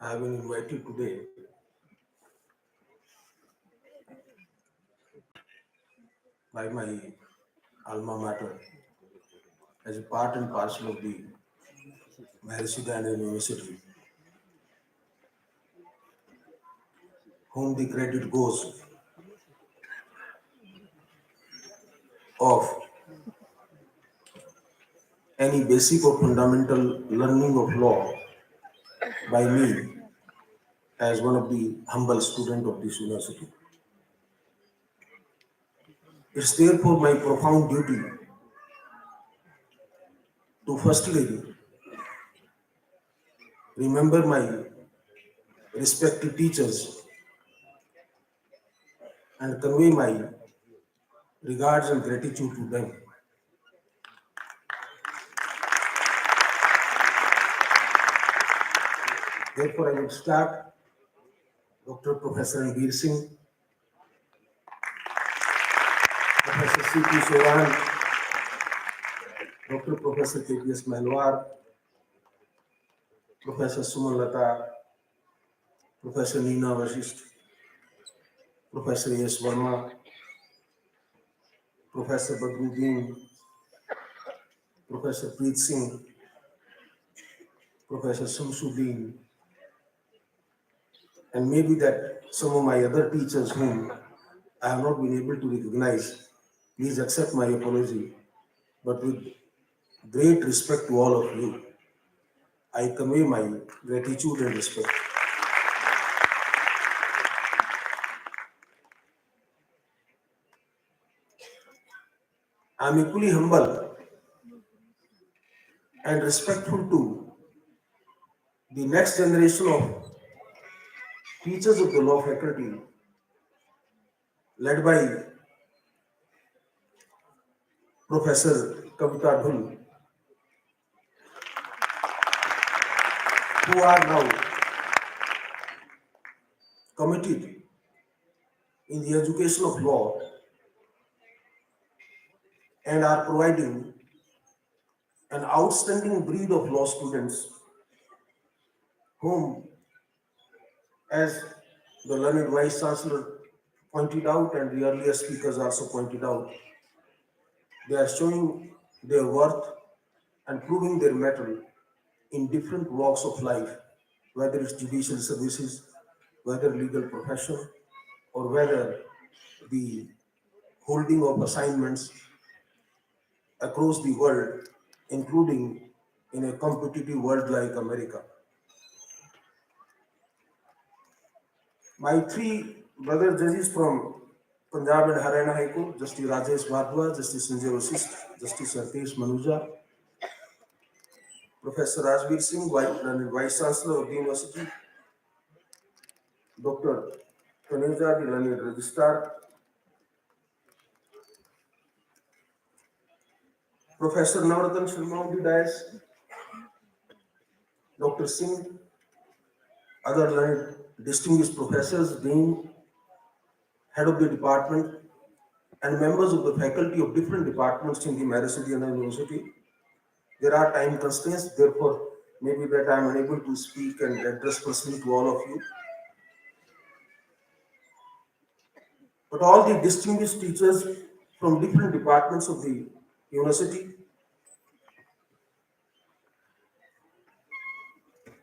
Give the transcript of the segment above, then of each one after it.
I have been invited today by my alma mater as a part and parcel of the Maharishi University, whom the credit goes of any basic or fundamental learning of law by me as one of the humble student of this university. It's therefore my profound duty to firstly remember my respected teachers and convey my regards and gratitude to them. Therefore, I would start Dr. Professor Anveer Singh, Professor C.P. Soran, Dr. Professor K.P.S. Malwar, Professor Suman Lata, Professor Neena Vashisht, Professor S. Verma, Professor Badruddin, Professor Preet Singh, Professor Shamsuddin, and maybe that some of my other teachers whom I have not been able to recognize. Please accept my apology, but with great respect to all of you, I convey my gratitude and respect. I am equally humble and respectful to the next generation of teachers of the law faculty led by Professor Kavita Dhul, who are now committed in the education of law and are providing an outstanding breed of law students whom, as the learned Vice Chancellor pointed out and the earlier speakers also pointed out, they are showing their worth and proving their mettle in different walks of life, whether it's judicial services, whether legal profession, or whether the holding of assignments across the world, including in a competitive world like America. My three brother judges from Punjab and Haryana High Court, Justice Rajesh Bhardwaj, Justice Sanjay Vasisht, Justice Sartesh Manuja, Professor Rajveer Singh, Vice Chancellor of the University, Dr. Taneja, the learned Registrar, Professor Navratan Sharma of the Dais, Dr. Singh, other learned distinguished professors, Dean, Head of the Department, and members of the faculty of different departments in the Maharishi University. There are time constraints, therefore, maybe that I am unable to speak and address personally to all of you. But all the distinguished teachers from different departments of the university,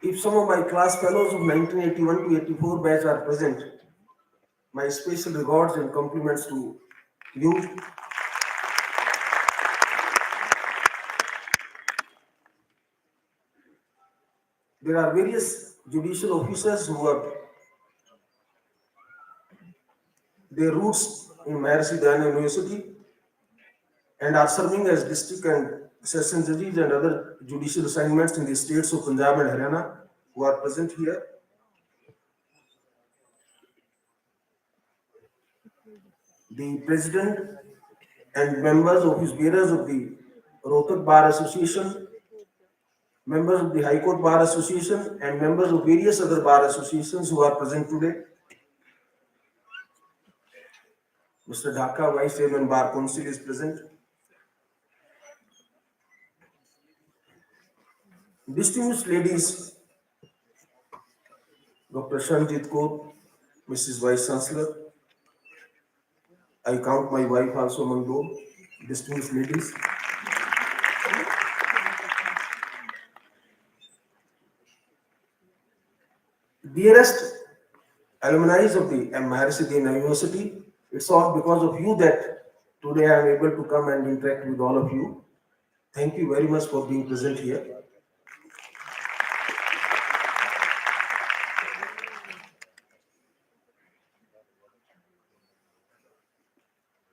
if some of my class fellows of 1981 to 84 batch are present, my special regards and compliments to you. There are various judicial officers who have their roots in Maharishi University and are serving as district and session judges and other judicial assignments in the states of Punjab and Haryana who are present here. The president and members, office bearers of the Rohtak Bar Association, members of the High Court Bar Association, and members of various other bar associations who are present today. Mr. Dhaka, Vice Chairman Bar Council, is present. Distinguished ladies Dr. Shanjit Kaur, Mrs. Vice Chancellor. I count my wife also among those distinguished ladies. Dearest alumni of the Maharishi Deen University, it's all because of you that today I am able to come and interact with all of you. Thank you very much for being present here.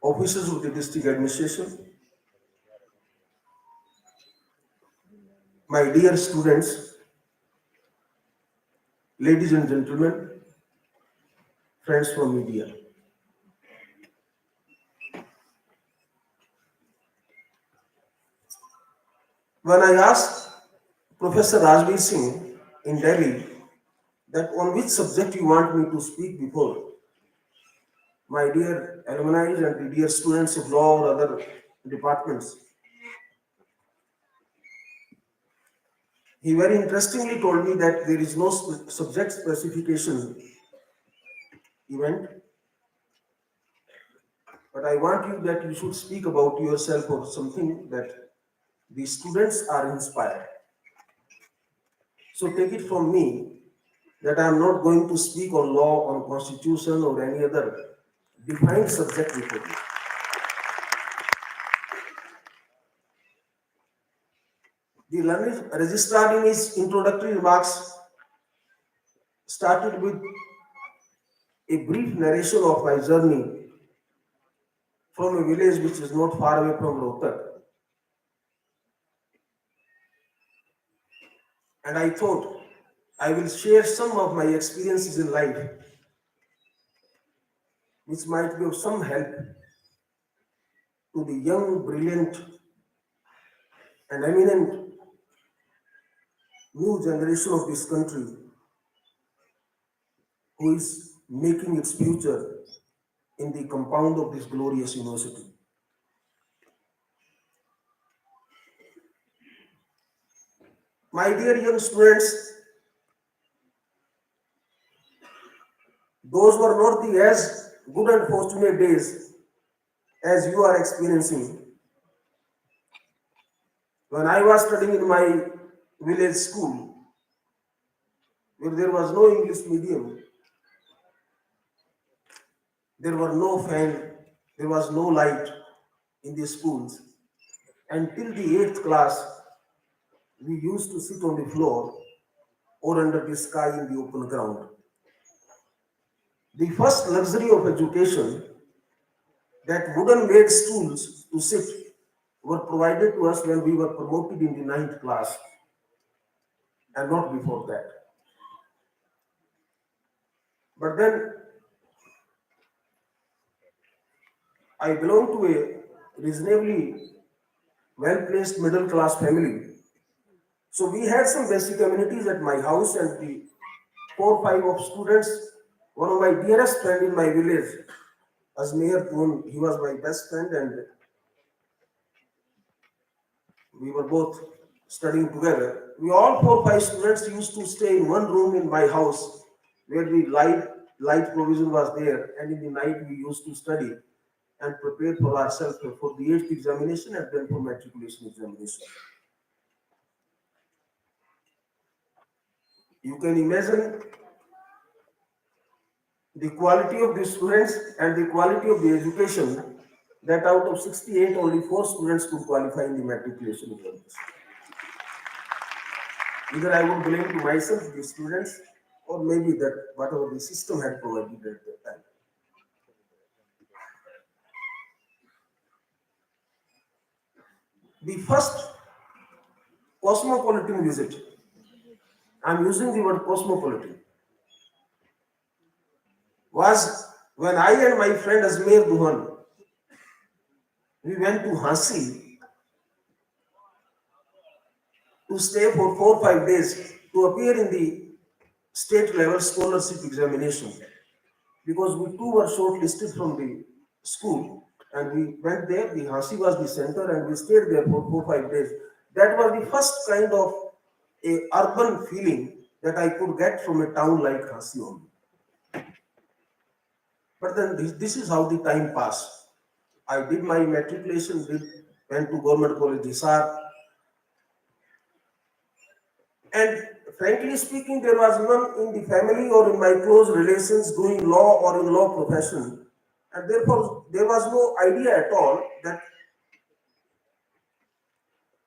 Officers of the district administration, my dear students, ladies and gentlemen, friends from media. When I asked Professor Rajveer Singh in Delhi that on which subject you want me to speak before, my dear alumni and the dear students of law or other departments, he very interestingly told me that there is no subject specification event, but I want you that you should speak about yourself or something that the students are inspired. So take it from me that I am not going to speak on law, on constitution or any other defined subject before you. The learned registrar in his introductory remarks started with a brief narration of my journey from a village which is not far away from Rohtak. And I thought I will share some of my experiences in life which might be of some help to the young, brilliant, and eminent new generation of this country who is making its future in the compound of this glorious university. My dear young students, those were not the as good and fortunate days as you are experiencing. When I was studying in my village school, where there was no English medium, there were no fan, there was no light in the schools. Until the 8th class, we used to sit on the floor or under the sky in the open ground. The first luxury of education, that wooden made stools to sit, were provided to us when we were promoted in the 9th class and not before that. But then I belong to a reasonably well-placed middle-class family. So we had some basic amenities at my house, and the 4 or 5 of students, one of my dearest friend in my village, Ajmer Tun, he was my best friend, and we were both studying together. We all 4 or 5 students used to stay in one room in my house where the light provision was there, and in the night we used to study and prepare for ourselves for the 8th examination and then for matriculation examination. You can imagine the quality of the students and the quality of the education, that out of 68, only 4 students could qualify in the matriculation examination. Either I would blame to myself, the students, or maybe that whatever the system had provided at that time. The first cosmopolitan visit, I'm using the word cosmopolitan, was when I and my friend Ajmer Duhan, we went to Hansi to stay for 4 or 5 days to appear in the state level scholarship examination, because we too were shortlisted from the school, and we went there. The Hansi was the center, and we stayed there for 4 or 5 days. That was the first kind of a urban feeling that I could get from a town like Jhansi only. But then this is how the time passed. I did my matriculation, went to government college Hisar, and frankly speaking, there was none in the family or in my close relations doing law or in law profession, and therefore there was no idea at all that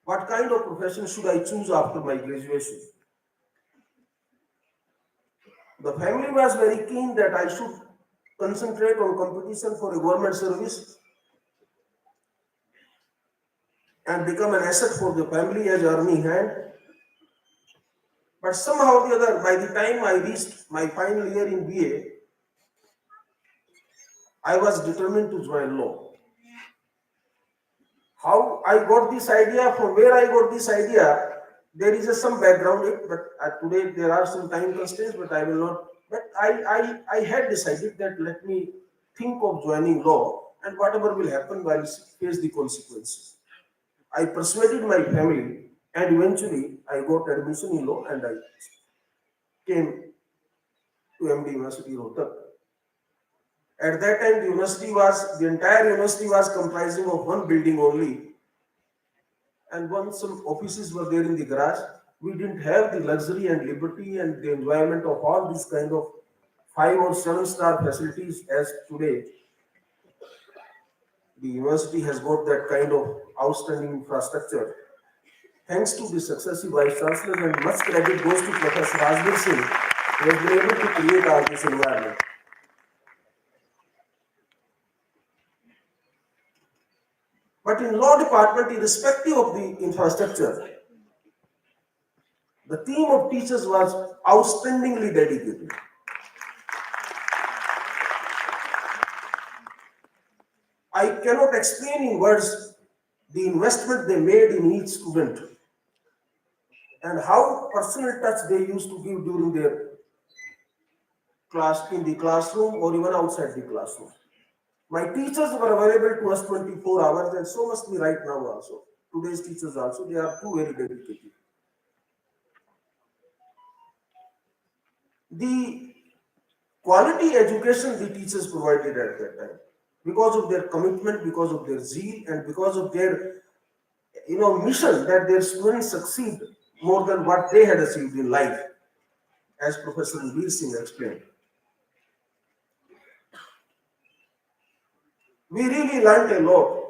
what kind of profession should I choose after my graduation. The family was very keen that I should concentrate on competition for a government service and become an asset for the family as earning hand. But somehow or the other, by the time I reached my final year in BA, I was determined to join law. How I got this idea, from where I got this idea, there is some background, but today there are some time constraints, but I will not. But I had decided that let me think of joining law, and whatever will happen, I will face the consequences. I persuaded my family, and eventually I got admission in law, and I came to MD University, Rohtak. At that time, the entire university was comprising of one building only, and once some offices were there in the garage. We didn't have the luxury and liberty and the enjoyment of all these kind of 5 or 7-star facilities as today. The university has got that kind of outstanding infrastructure. Thanks to the successive vice chancellors, and much credit goes to Professor Rajbir Singh, who has been able to create all this environment. But in law department, irrespective of the infrastructure, the team of teachers was outstandingly dedicated. I cannot explain in words the investment they made in each student and how personal touch they used to give during their class, in the classroom or even outside the classroom. My teachers were available to us 24 hours, and so must be right now also. Today's teachers also, they are too very dedicated. The quality education the teachers provided at that time, because of their commitment, because of their zeal, and because of their mission that their students succeed more than what they had achieved in life, as Professor Veer Singh explained. We really learned a lot.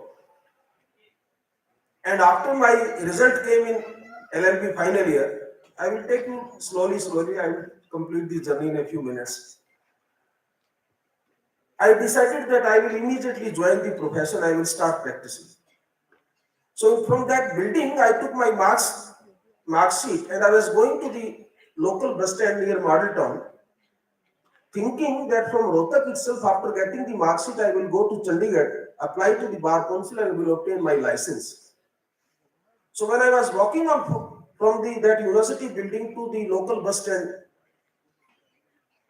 And after my result came in LLB final year, I will take you slowly, I will complete this journey in a few minutes. I decided that I will immediately join the profession, I will start practicing. So from that building, I took my mark sheet, and I was going to the local bus stand near Model Town, thinking that from Rohtak itself, after getting the mark sheet, I will go to Chandigarh, apply to the Bar Council, and will obtain my license. So when I was walking up from that university building to the local bus stand,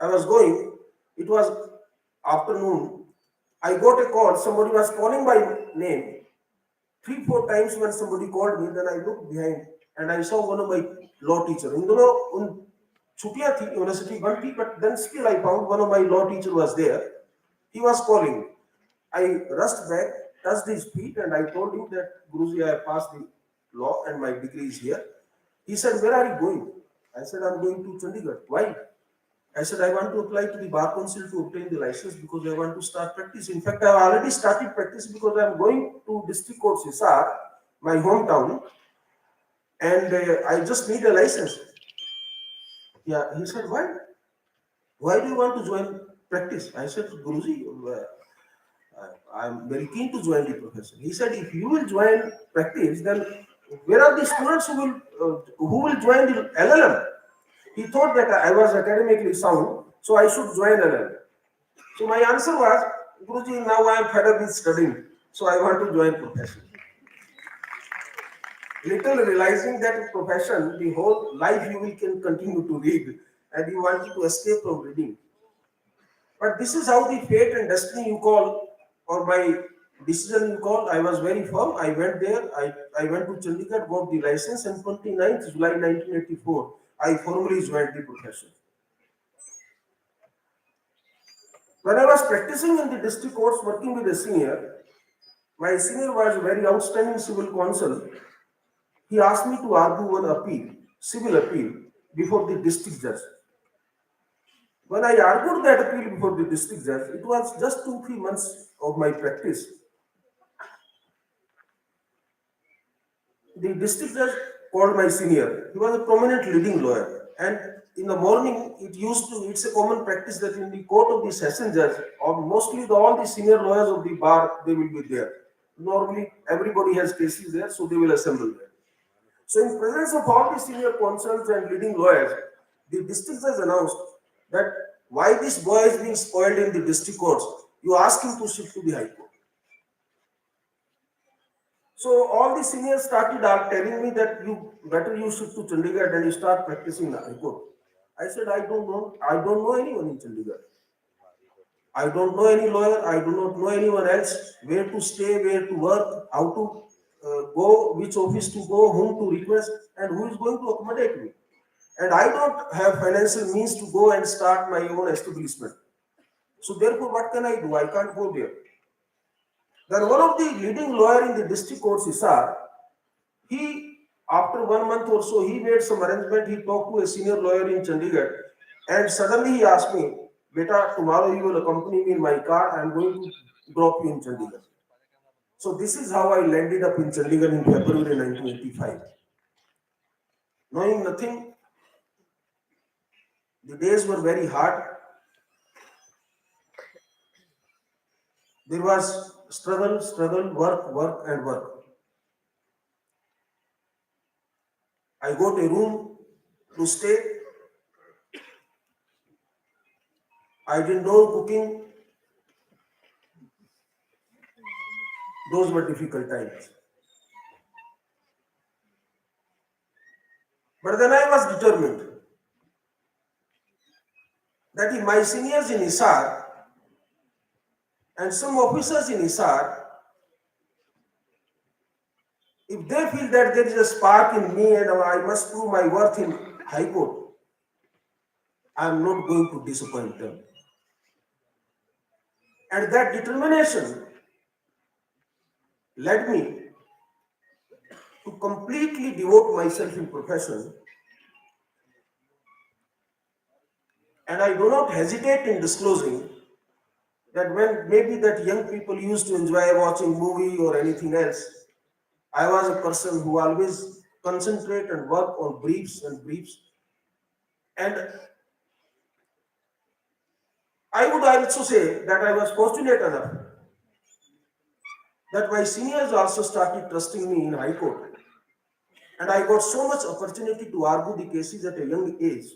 I was going, it was afternoon, I got a call, somebody was calling my name. 3-4 times when somebody called me, then I looked behind and I saw one of my law teacher. In दोनों छुट्टियां थी, university बंद थी, but then still I found one of my law teacher was there. He was calling. I rushed back, touched his feet, and I told him that Guruji, I have passed the law and my degree is here. He said, "Where are you going?" I said, "I'm going to Chandigarh." "Why?" I said, "I want to apply to the Bar Council to obtain the license because I want to start practice. In fact, I have already started practice because I am going to District Court Hisar, my hometown, and I just need a license." Yeah, he said, "Why? Why do you want to join practice?" I said, "Guruji, I'm very keen to join the profession." He said, "If you will join practice, then where are the students who will join the LLM?" He thought that I was academically sound, so I should join LLM. So my answer was, "Guruji, now I am fed up with studying, so I want to join profession." Little realizing that profession, the whole life you will can continue to read, and you wanted to escape from reading. But this is how the fate and destiny you call, or my decision you call. I was very firm. I went there. I went to Chandigarh, got the license, and 29th July 1984, I formally joined the profession. When I was practicing in the district courts working with a senior, my senior was a very outstanding civil counsel. He asked me to argue an appeal, civil appeal, before the district judge. When I argued that appeal before the district judge, it was just 2 3 months of my practice. The district judge called my senior. He was a prominent leading lawyer. And in the morning, it's a common practice that in the court of the session judge, or mostly all the senior lawyers of the bar, they will be there. Normally, everybody has cases there, so they will assemble there. So in presence of all the senior counsels and leading lawyers, the district judge announced that why this boy is being spoiled in the district courts, you ask him to shift to the high court. So all the seniors started telling me that you shift to Chandigarh and you start practicing in the high court. I said, I don't know anyone in Chandigarh. I don't know any lawyer, I do not know anyone else, where to stay, where to work, how to go, which office to go, whom to request, and who is going to accommodate me. And I don't have financial means to go and start my own establishment. So therefore, what can I do? I can't go there. Then one of the leading lawyer in the district court, Hisar, he, after 1 month or so, he made some arrangement. He talked to a senior lawyer in Chandigarh, and suddenly he asked me, "Beta, tomorrow you will accompany me in my car. I am going to drop you in Chandigarh." So this is how I landed up in Chandigarh in February 1985. Knowing nothing, the days were very hard. There was struggle, work, and work. I got a room to stay. I didn't know cooking. Those were difficult times. But then I was determined that if my seniors in Hisar and some officers in Hisar, if they feel that there is a spark in me and I must prove my worth in High Court, I am not going to disappoint them. And that determination led me to completely devote myself in profession. And I do not hesitate in disclosing that when maybe that young people used to enjoy watching movie or anything else, I was a person who always concentrate and work on briefs and briefs. And I would also say that I was fortunate enough that my seniors also started trusting me in High Court. And I got so much opportunity to argue the cases at a young age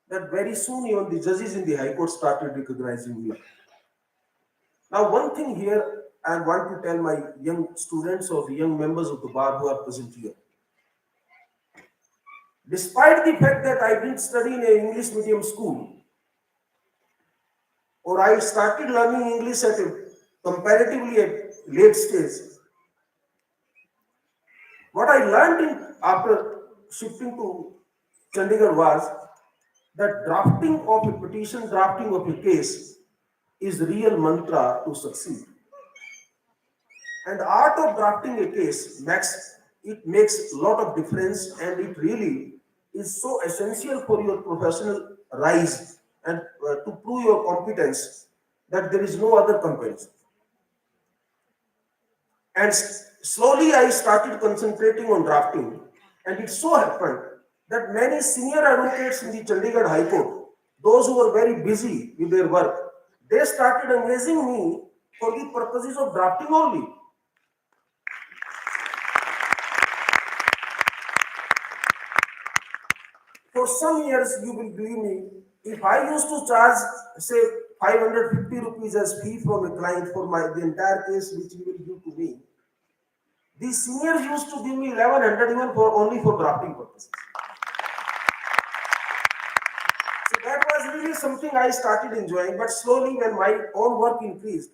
that very soon even the judges in the High Court started recognizing me. Now, one thing here I want to tell my young students or the young members of the bar who are present here. Despite the fact that I didn't study in an English medium school, or I started learning English at a comparatively late stage, what I learned after shifting to Chandigarh was that drafting of a petition, drafting of a case is the real mantra to succeed. And the art of drafting a case makes a lot of difference, and it really is so essential for your professional rise and to prove your competence that there is no other comparison. And slowly I started concentrating on drafting, and it so happened that many senior advocates in the Chandigarh High Court, those who were very busy with their work, they started engaging me for the purposes of drafting only. For some years, you will believe me, if I used to charge, say, 550 rupees as fee from a client for the entire case which he will give to me, the seniors used to give me 1100 even only for drafting purposes. So that was really something I started enjoying, but slowly when my own work increased,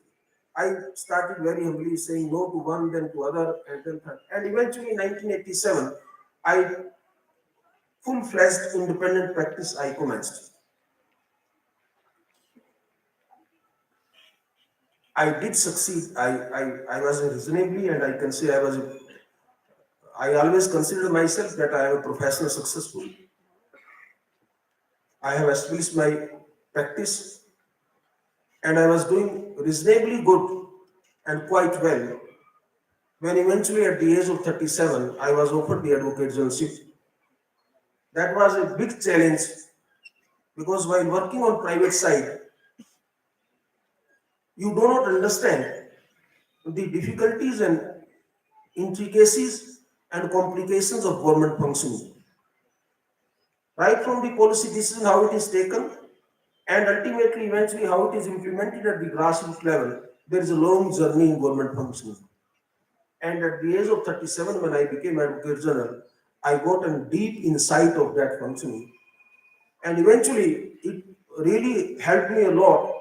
I started very humbly saying no to one, then to other, and then third. And eventually in 1987, I full-fledged independent practice I commenced. I did succeed. I was reasonably, and I can say I always consider myself that I am a professional successful. I have established my practice and I was doing reasonably good and quite well when eventually at the age of 37, I was offered the advocate generalship. That was a big challenge because while working on private side, you do not understand the difficulties and intricacies and complications of government functioning. Right from the policy decision, how it is taken, and ultimately, eventually, how it is implemented at the grassroots level, there is a long journey in government functioning. And at the age of 37, when I became Advocate General, I got a deep insight of that functioning. And eventually, it really helped me a lot,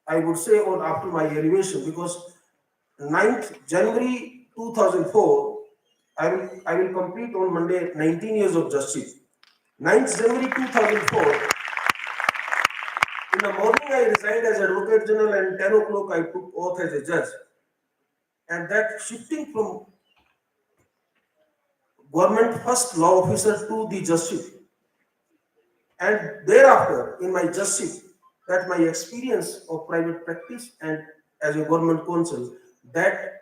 I would say, on after my elevation, because 9th January 2004, I will complete on Monday 19 years of justice. 9th January 2004, in the morning I resigned as Advocate General and 10 o'clock I took oath as a judge. And that shifting from government first law officer to the justice. And thereafter, in my justice, that my experience of private practice and as a government counsel, that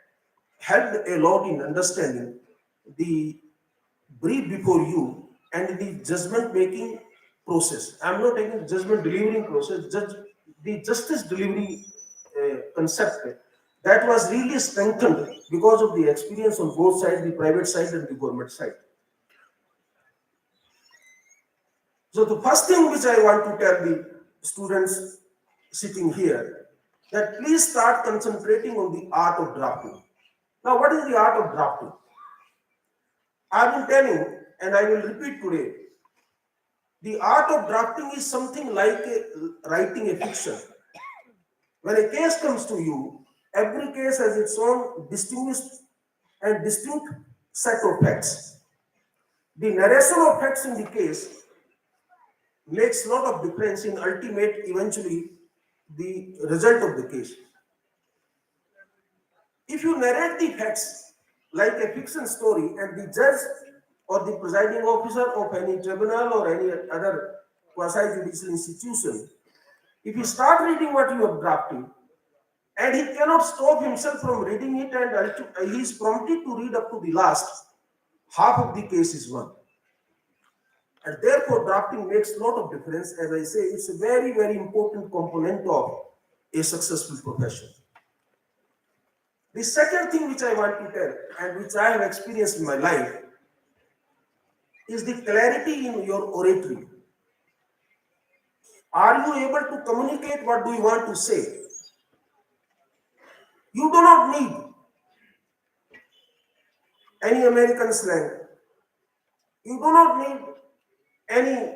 helped a lot in understanding the brief before you and the judgment making process. I'm not taking judgment delivering process, the justice delivery concept that was really strengthened because of the experience on both sides, the private side and the government side. So the first thing which I want to tell the students sitting here, that please start concentrating on the art of drafting. Now, what is the art of drafting? I've been telling, and I will repeat today, the art of drafting is something like writing a fiction. When a case comes to you, every case has its own distinguished and distinct set of facts. The narration of facts in the case makes a lot of difference in ultimate, eventually, the result of the case. If you narrate the facts like a fiction story and the judge or the presiding officer of any tribunal or any other quasi-judicial institution, if you start reading what you have drafted, and he cannot stop himself from reading it and he is prompted to read up to the last, half of the case is won. And therefore, drafting makes a lot of difference. As I say, it's a very, very important component of a successful profession. The second thing which I want to tell and which I have experienced in my life is the clarity in your oratory. Are you able to communicate what do you want to say? You do not need any American slang. You do not need any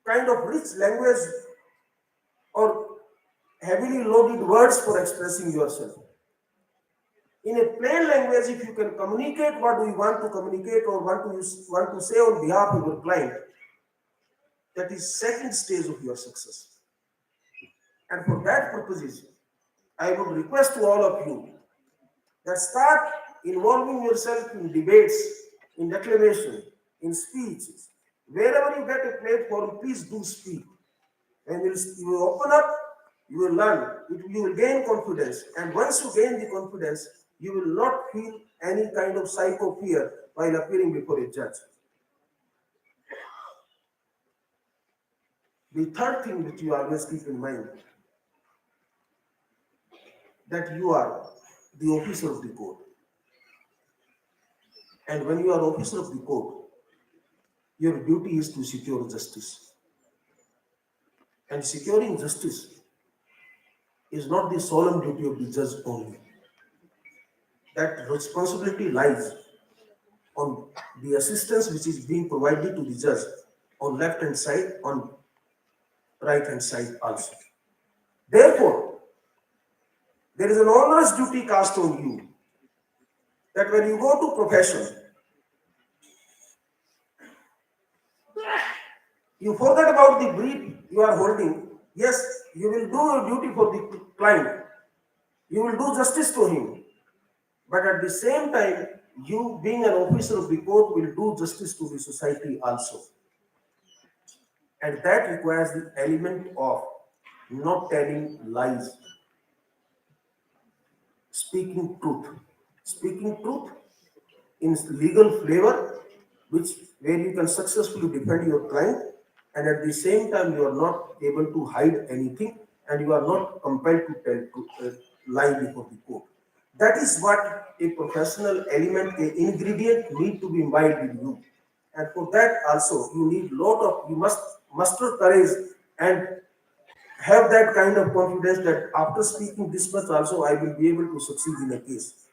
kind of rich language or heavily loaded words for expressing yourself. In a plain language, if you can communicate what do you want to communicate or want to say on behalf of your client, that is second stage of your success. And for that purposes, I would request to all of you that start involving yourself in debates, in declamation, in speeches. Wherever you get a platform, please do speak. And you will open up, you will learn, you will gain confidence. And once you gain the confidence, you will not feel any kind of psycho fear while appearing before a judge. The third thing that you always keep in mind, that you are the officer of the court. And when you are officer of the court, your duty is to secure justice. And securing justice is not the solemn duty of the judge only. That responsibility lies on the assistance which is being provided to the judge on left hand side, on right hand side also. Therefore, there is an onerous duty cast on you that when you go to profession, You forget about the brief you are holding. Yes, you will do your duty for the client. You will do justice to him. But at the same time, you being an officer of the court will do justice to the society also. And that requires the element of not telling lies, speaking truth. Speaking truth in legal flavor, which where you can successfully defend your client, and at the same time you are not able to hide anything, and you are not compelled to tell lie before the court. That is what a professional element, a ingredient need to be imbibed in you, and for that also you need you must muster courage and have that kind of confidence that after speaking this much also I will be able to succeed in a case.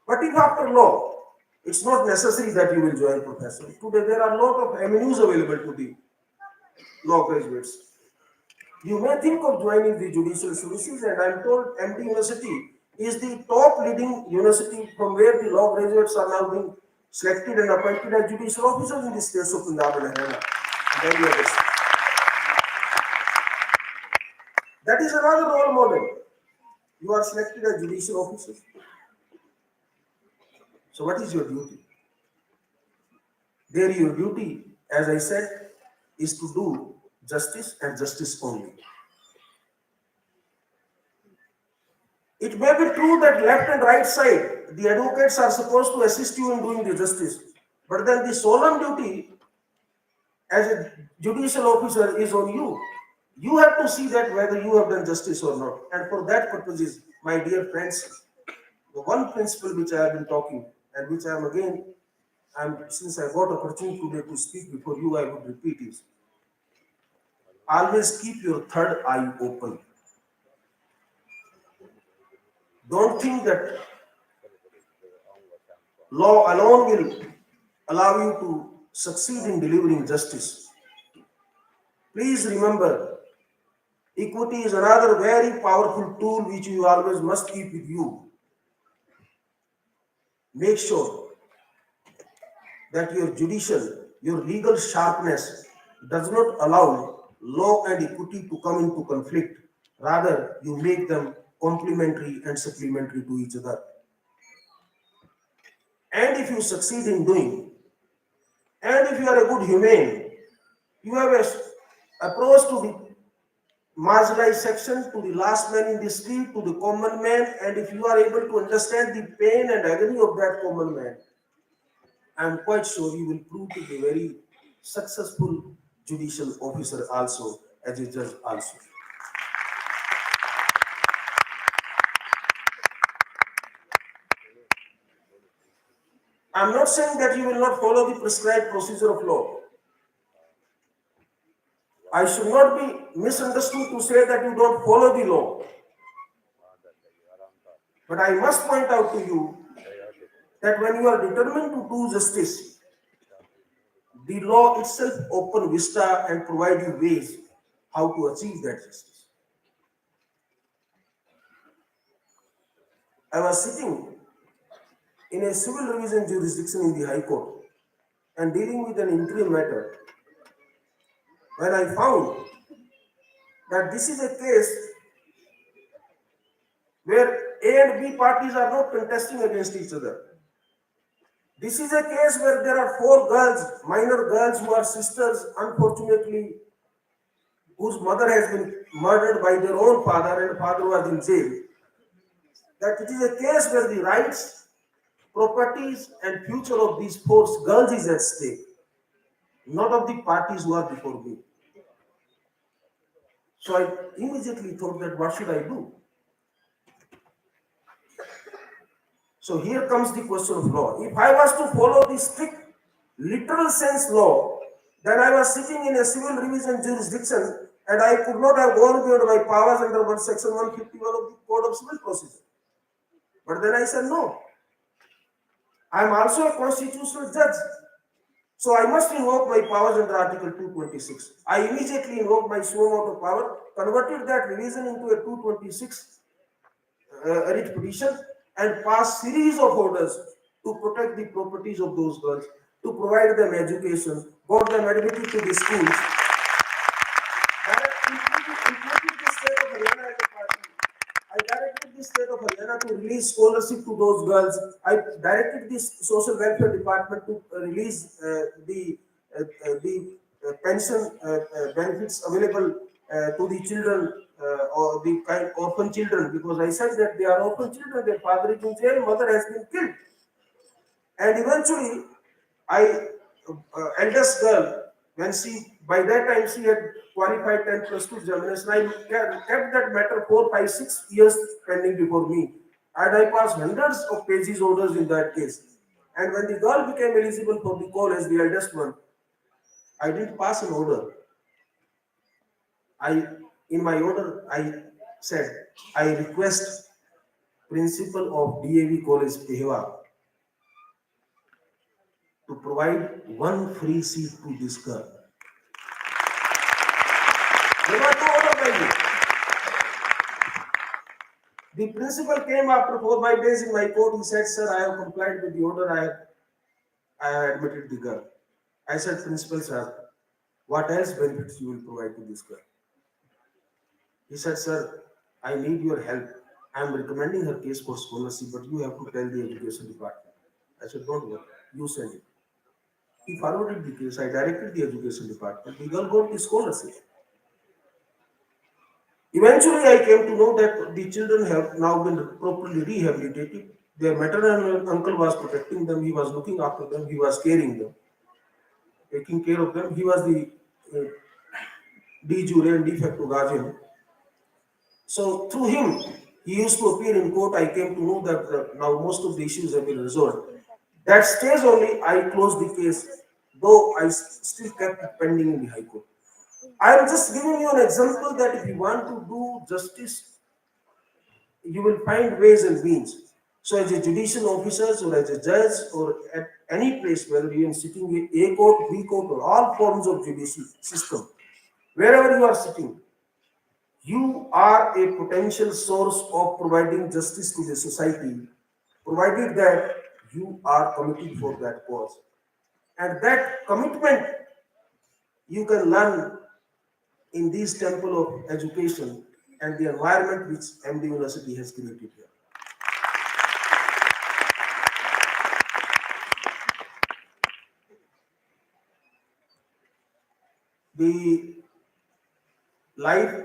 But if after law, it's not necessary that you will join profession. Today there are a lot of avenues available to the law graduates. You may think of joining the judicial services, and I'm told MD University is the top leading university from where the law graduates are now being selected and appointed as judicial officers in the states of Punjab and Haryana. That is another role model. You are selected as judicial officers. So what is your duty? There your duty, as I said, is to do justice and justice only. It may be true that left and right side, the advocates are supposed to assist you in doing the justice. But then the solemn duty as a judicial officer is on you. You have to see that whether you have done justice or not. And for that purposes, my dear friends, the one principle which I have been talking and which I am again, since I got opportunity today to speak before you, I would repeat is, always keep your third eye open. Don't think that law alone will allow you to succeed in delivering justice. Please remember, equity is another very powerful tool which you always must keep with you. Make sure that your your legal sharpness does not allow law and equity to come into conflict. Rather, you make them complementary and supplementary to each other. And if you succeed in doing, and if you are a good humane, you have a approach to the marginalized section, to the last man in the street, to the common man, and if you are able to understand the pain and agony of that common man, I am quite sure you will prove to be a very successful judicial officer also, as a judge also. I am not saying that you will not follow the prescribed procedure of law. I should not be misunderstood to say that you don't follow the law. But I must point out to you that when you are determined to do justice, the law itself open vista and provide you ways how to achieve that justice. I was sitting in a civil revision jurisdiction in the High Court and dealing with an interim matter when I found that this is a case where A and B parties are not contesting against each other. This is a case where there are 4 girls, minor girls who are sisters, unfortunately, whose mother has been murdered by their own father and father was in jail. That it is a case where the rights, properties and future of these 4 girls is at stake, not of the parties who are before me. So I immediately thought that what should I do? So here comes the question of law. If I was to follow the strict literal sense law, then I was sitting in a civil revision jurisdiction and I could not have gone beyond my powers under section 151 of the Code of Civil Procedure. But then I said, no, I am also a constitutional judge. So I must invoke my powers under Article 226. I immediately invoked my suo motu power, converted that revision into a 226 writ petition, and passed series of orders to protect the properties of those girls, to provide them education, got them admitted to the schools, to release scholarship to those girls. I directed the social welfare department to release the pension benefits available to the children or the kind orphan children, because I said that they are orphan children, their father is in jail, mother has been killed. And eventually, I, eldest girl, when she, by that time she had qualified 10 plus 2 examination, I kept that matter 4, 5, 6 years pending before me. And I passed hundreds of pages orders in that case. And when the girl became eligible for the college, the eldest one, I didn't pass an order. In my order, I said, I request principal of DAV College, Pehwa, to provide one free seat to this girl. There was no order by me. The principal came after 4 5 days in my court. He said, sir, I have complied with the order. I have admitted the girl. I said, principal, sir, what else benefits you will provide to this girl? He said, sir, I need your help. I am recommending her case for scholarship, but you have to tell the education department. I said, don't worry, you send it. He forwarded the case. I directed the education department. The girl got the scholarship. Eventually, I came to know that the children have now been properly rehabilitated. Their maternal uncle was protecting them. He was looking after them. He was caring them, taking care of them. He was the de jure and de facto guardian. So through him, he used to appear in court. I came to know that now most of the issues have been resolved. That stage only, I closed the case, though I still kept it pending in the High Court. I am just giving you an example that if you want to do justice, you will find ways and means. So as a judicial officer or as a judge or at any place, whether you are sitting in A court, B court, or all forms of judicial system, wherever you are sitting, you are a potential source of providing justice to the society, provided that you are committed for that cause. And that commitment you can learn in this temple of education and the environment which MD University has created here. The life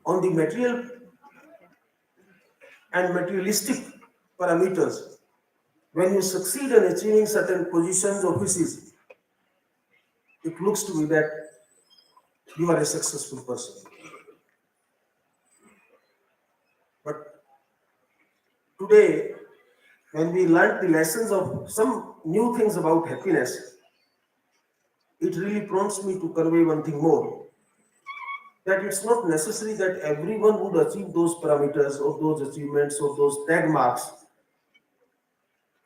on the material and materialistic parameters, when you succeed in achieving certain positions, offices, it looks to me that you are a successful person. But today, when we learn the lessons of some new things about happiness, it really prompts me to convey one thing more, that it's not necessary that everyone would achieve those parameters or those achievements or those tag marks.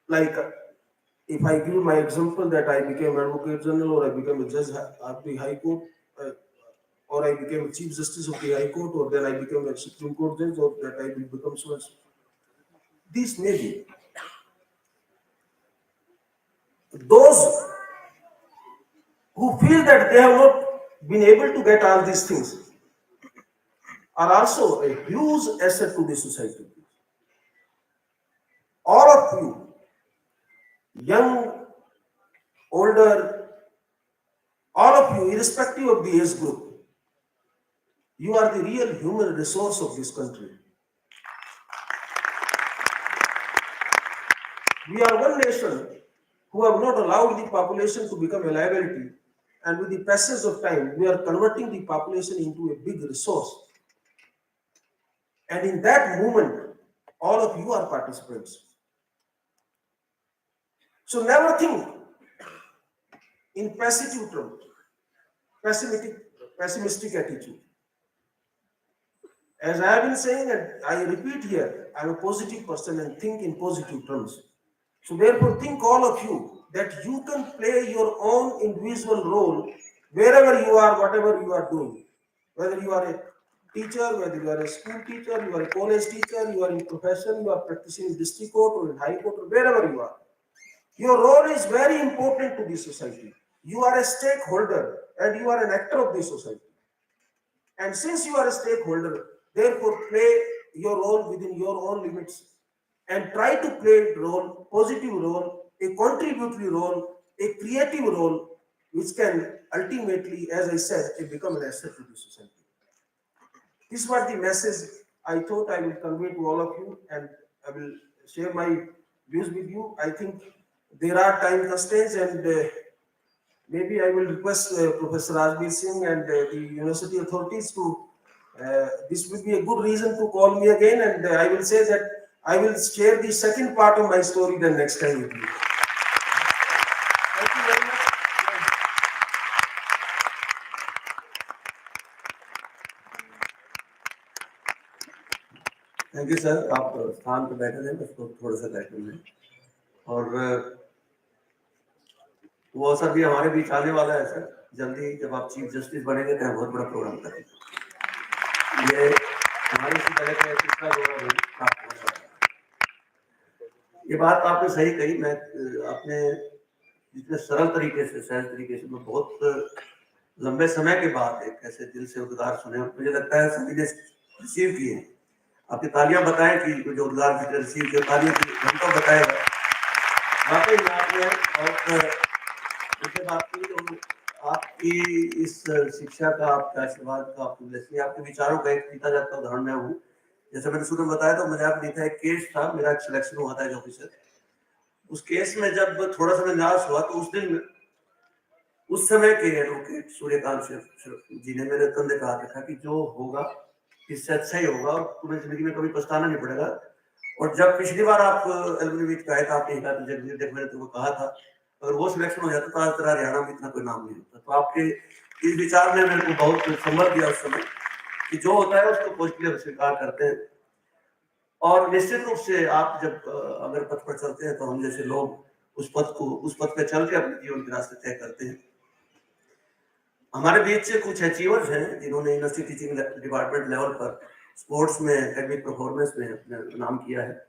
Like if I give my example that I became Advocate General or I became a judge of the High Court, or I became a Chief Justice of the High Court, or then I became a Supreme Court judge, or that I will become so and so. This may be. Those who feel that they have not been able to get all these things are also a huge asset to the society. All of you, young, older, all of you, irrespective of the age group, you are the real human resource of this country. We are one nation who have not allowed the population to become a liability, and with the passage of time, we are converting the population into a big resource. And in that movement, all of you are participants. So never think in pessimistic terms, pessimistic attitude. As I have been saying, and I repeat here, I am a positive person and think in positive terms. So therefore, think all of you that you can play your own individual role wherever you are, whatever you are doing. Whether you are a teacher, whether you are a school teacher, you are a college teacher, you are in profession, you are practicing in district court or in high court or wherever you are. Your role is very important to the society. You are a stakeholder and you are an actor of the society. And since you are a stakeholder, Therefore, play your role within your own limits and try to play a role, positive role, a contributory role, a creative role, which can ultimately, as I said, become an asset to the society. This was the message I thought I will convey to all of you, and I will share my views with you. I think there are time constraints, and maybe I will request Professor Rajbir Singh and the university authorities to. This would be a good reason to call me again, and I will say that I will share the second part of my story the next time with you. Thank you very much. Thank you sir, आप स्थान पर बैठे थे, उसको थोड़ा सा बैठे हैं और वो सर भी हमारे बीच आने वाला है सर जल्दी। जब आप चीफ जस्टिस बनेंगे तो बहुत बड़ा प्रोग्राम करेंगे। ये हमारी इसी तरह का तीसरा प्रोग्राम प्राप्त हो सकता है। ये बात आपने सही कही। मैं अपने जितने सरल तरीके से, सहज तरीके से, मैं बहुत लंबे समय के बाद एक ऐसे दिल से उद्गार सुने, मुझे लगता है सभी ने रिसीव किए। आपकी तालियां बताएं कि जो उद्गार रिसीव, जो तालियां घंटों बताएगा। वाकई में आपने बहुत मुझसे बात की, तो आपकी इस शिक्षा का, आपके आशीर्वाद का, आपके विचारों का एक पीता जाता उदाहरण मैं हूँ। जैसे मैंने शुरू में बताया, तो मजाक नहीं था, एक केस था, मेरा एक सिलेक्शन हुआ था एज ऑफिसर। उस केस में जब थोड़ा सा निराश हुआ, तो उस दिन उस समय के एडवोकेट सूर्यकांत जी ने मेरे कंधे पे हाथ रखा कि जो होगा इससे अच्छा ही होगा और तुम्हें जिंदगी में कभी पछताना नहीं पड़ेगा। और जब पिछली बार आप एलुमनी का था, आपने कहा जगदीप, देख मैंने तुमको कहा था अगर वो सिलेक्शन हो जाता तो आज तेरा हरियाणा में इतना कोई नाम नहीं होता। तो आपके इस विचार ने मेरे को बहुत संभल दिया उस समय कि जो होता है उसको पॉजिटिव स्वीकार करते हैं। और निश्चित रूप से आप जब अगर पथ पर चलते हैं तो हम जैसे लोग उस पथ पे चल के अपने जीवन के रास्ते तय करते हैं। हमारे बीच से कुछ अचीवर्स हैं जिन्होंने यूनिवर्सिटी टीचिंग डिपार्टमेंट लेवल पर स्पोर्ट्स में, एकेडमिक परफॉर्मेंस में अपना नाम किया है।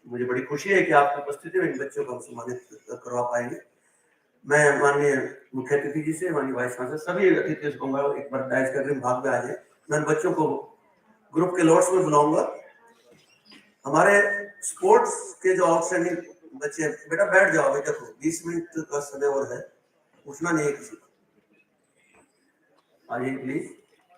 मुझे बड़ी खुशी है कि आपकी उपस्थिति में इन बच्चों को हम सम्मानित करवा पाएंगे। मैं माननीय मुख्य अतिथि जी से, माननीय वाइस चांसलर, सभी अतिथियों से कहूँगा एक बार डाइस करके भाग में आ जाए। मैं बच्चों को ग्रुप के लॉट्स में बुलाऊंगा। हमारे स्पोर्ट्स के जो आउटस्टैंडिंग बच्चे, बेटा बैठ जाओ, बेटा 20 मिनट का समय और है, पूछना नहीं है किसी को। आइए प्लीज।